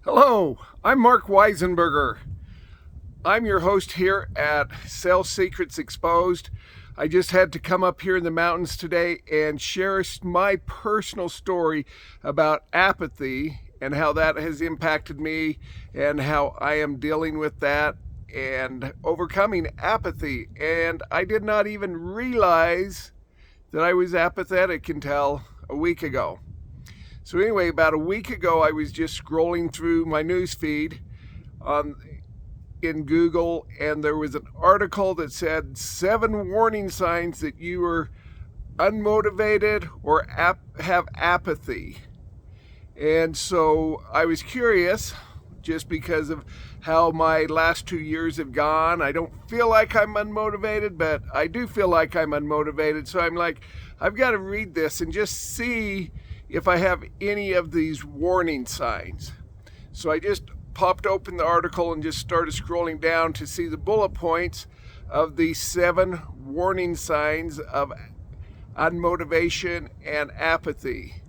Hello, I'm Mark Weisenburger. I'm your host here at Sales Secrets Exposed. I just had to come up here in the mountains today and share my personal story about apathy and how that has impacted me and how I am dealing with that and overcoming apathy. And I did not even realize that I was apathetic until a week ago. So anyway, about a week ago, I was just scrolling through my news feed in Google, and there was an article that said 7 warning signs that you are unmotivated or have apathy. And so I was curious, just because of how my last 2 years have gone. I don't feel like I'm unmotivated, but I do feel like I'm unmotivated. So I'm like, I've got to read this and just see if I have any of these warning signs. So I just popped open the article and just started scrolling down to see the bullet points of the 7 warning signs of unmotivation and apathy.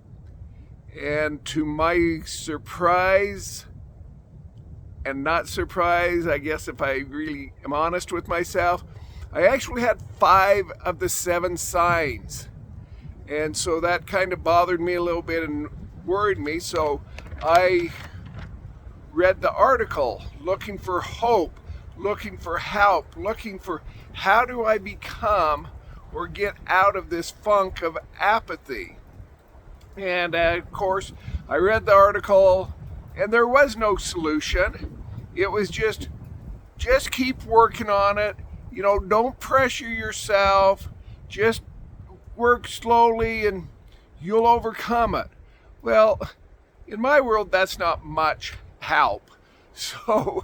And to my surprise and not surprise, I guess if I really am honest with myself, I actually had 5 of the 7 signs. And so that kind of bothered me a little bit and worried me. So I read the article looking for hope, looking for help, looking for how do I become or get out of this funk of apathy. And of course, I read the article and there was no solution. It was just keep working on it. Don't pressure yourself. Just work slowly and you'll overcome it. Well, in my world, that's not much help. So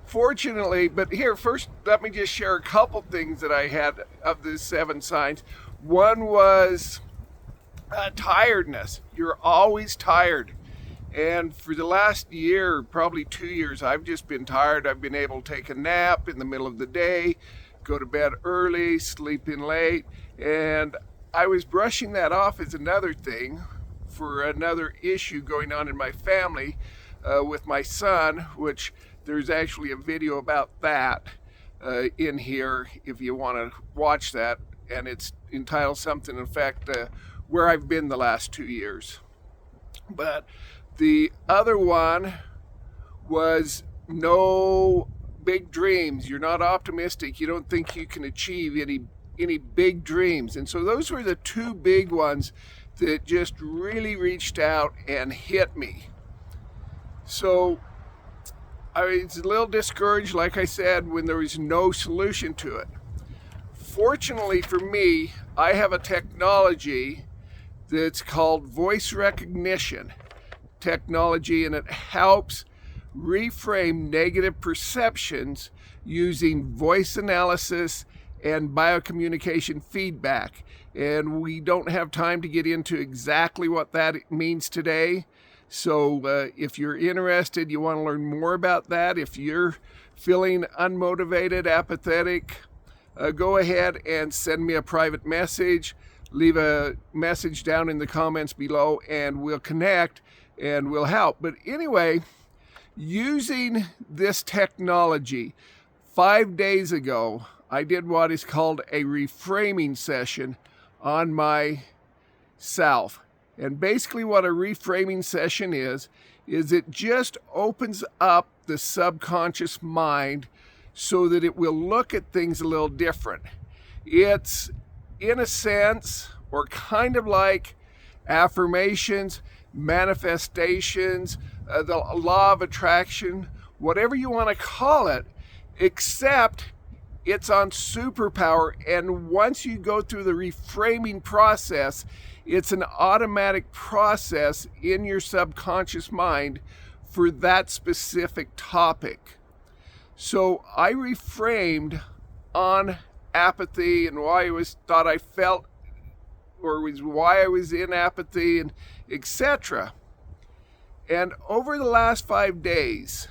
fortunately, but here first, let me just share a couple things that I had of the 7 signs. One was tiredness. You're always tired. And for the last year, probably 2 years, I've just been tired. I've been able to take a nap in the middle of the day, go to bed early, sleep in late, and I was brushing that off as another thing for another issue going on in my family with my son, which there's actually a video about that in here if you want to watch that. And it's entitled something, in fact, Where I've Been the Last 2 years. But the other one was no big dreams. You're not optimistic. You don't think you can achieve any big dreams. And so those were the 2 big ones that just really reached out and hit me. So I was a little discouraged, like I said, when there was no solution to it. Fortunately for me, I have a technology that's called voice recognition technology, and it helps reframe negative perceptions using voice analysis and biocommunication feedback. And we don't have time to get into exactly what that means today. So if you're interested, you want to learn more about that, if you're feeling unmotivated, apathetic, go ahead and send me a private message. Leave a message down in the comments below and we'll connect and we'll help. But anyway, using this technology, 5 days ago, I did what is called a reframing session on myself. And basically what a reframing session is it just opens up the subconscious mind so that it will look at things a little different. It's, in a sense, or kind of like affirmations, manifestations, the law of attraction, whatever you want to call it, except it's on superpower. And once you go through the reframing process, it's an automatic process in your subconscious mind for that specific topic. So I reframed on apathy and why I felt, or was why I was in apathy, and etc. And over the last 5 days,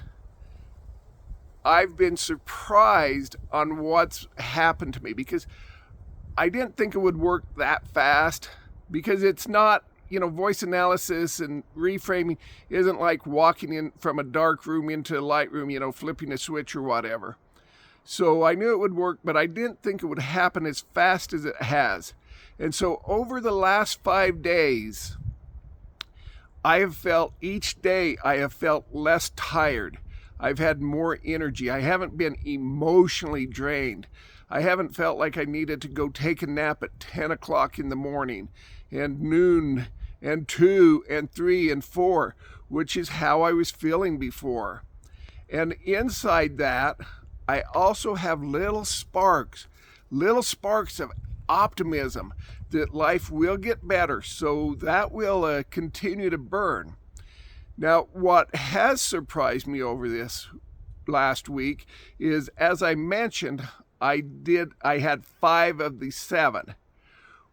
I've been surprised on what's happened to me, because I didn't think it would work that fast, because it's not voice analysis and reframing isn't like walking in from a dark room into a light room, flipping a switch or whatever. So I knew it would work, but I didn't think it would happen as fast as it has. And so over the last 5 days, each day I have felt less tired. I've had more energy. I haven't been emotionally drained. I haven't felt like I needed to go take a nap at 10 o'clock in the morning and noon and 2 and 3 and 4, which is how I was feeling before. And inside that, I also have little sparks of optimism that life will get better. So that will continue to burn. Now, what has surprised me over this last week is, as I mentioned, I had 5 of the 7.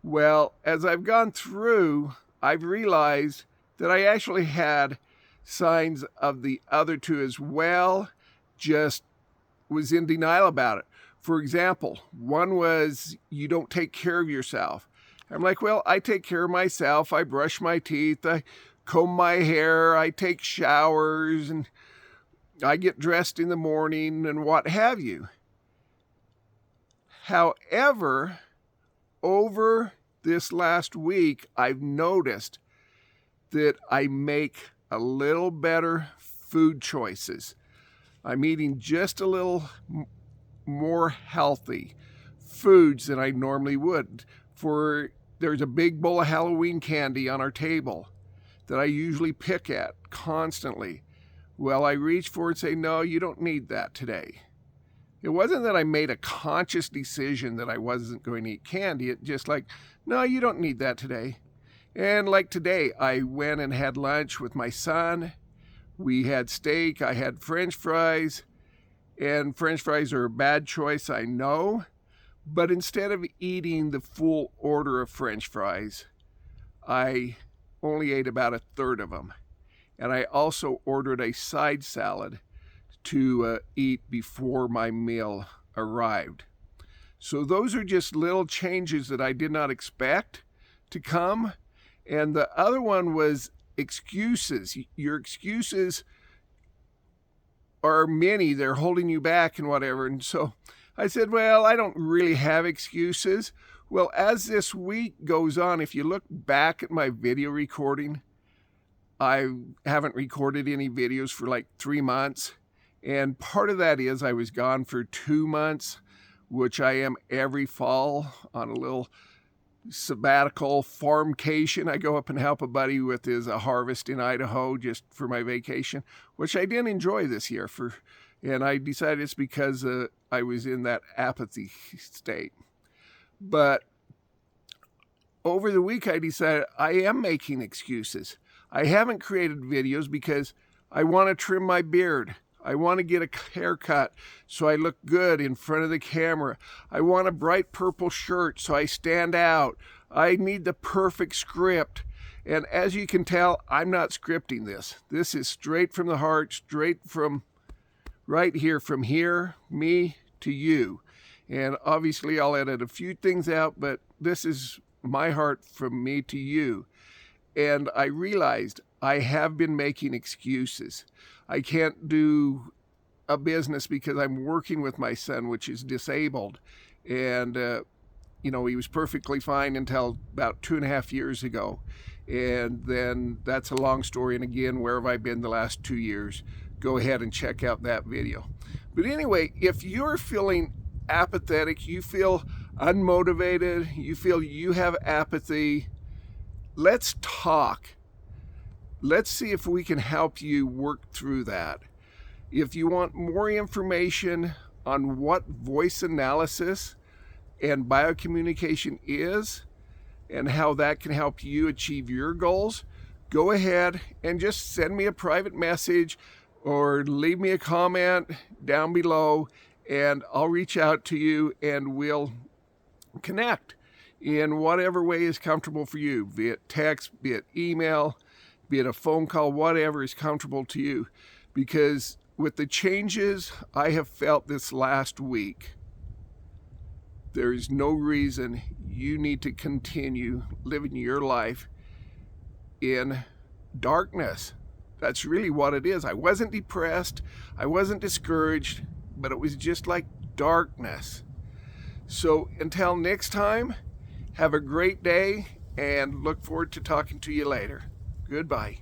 Well, as I've gone through, I've realized that I actually had signs of the other 2 as well, just was in denial about it. For example, one was, you don't take care of yourself. I'm like, well, I take care of myself. I brush my teeth, I comb my hair, I take showers, and I get dressed in the morning and what have you. However, over this last week, I've noticed that I make a little better food choices. I'm eating just a little more healthy foods than I normally would. There's a big bowl of Halloween candy on our table that I usually pick at constantly. Well, I reach for it and say, no, you don't need that today. It wasn't that I made a conscious decision that I wasn't going to eat candy. It just like, no, you don't need that today. And like today, I went and had lunch with my son. We had steak, I had French fries, and French fries are a bad choice, I know. But instead of eating the full order of French fries, I only ate about a third of them. And I also ordered a side salad to eat before my meal arrived. So those are just little changes that I did not expect to come. And the other one was excuses. Your excuses are many. They're holding you back and whatever. And so I said, well, I don't really have excuses. Well, as this week goes on, if you look back at my video recording, I haven't recorded any videos for like 3 months. And part of that is I was gone for 2 months, which I am every fall on a little sabbatical farmcation. I go up and help a buddy with his harvest in Idaho just for my vacation, which I didn't enjoy this year. And I decided it's because I was in that apathy state. But over the week, I decided I am making excuses. I haven't created videos because I want to trim my beard. I want to get a haircut so I look good in front of the camera. I want a bright purple shirt so I stand out. I need the perfect script. And as you can tell, I'm not scripting this. This is straight from the heart, straight from right here, from here, me to you. And obviously I'll edit a few things out, but this is my heart from me to you. And I realized I have been making excuses. I can't do a business because I'm working with my son, which is disabled. And, he was perfectly fine until about 2.5 years ago. And then that's a long story. And again, where have I been the last 2 years? Go ahead and check out that video. But anyway, if you're feeling apathetic, you feel unmotivated, you feel you have apathy, let's talk. Let's see if we can help you work through that. If you want more information on what voice analysis and biocommunication is and how that can help you achieve your goals, go ahead and just send me a private message or leave me a comment down below, and I'll reach out to you and we'll connect in whatever way is comfortable for you, be it text, be it email, be it a phone call, whatever is comfortable to you. Because with the changes I have felt this last week, there is no reason you need to continue living your life in darkness. That's really what it is. I wasn't depressed, I wasn't discouraged, but it was just like darkness. So until next time, have a great day and look forward to talking to you later. Goodbye.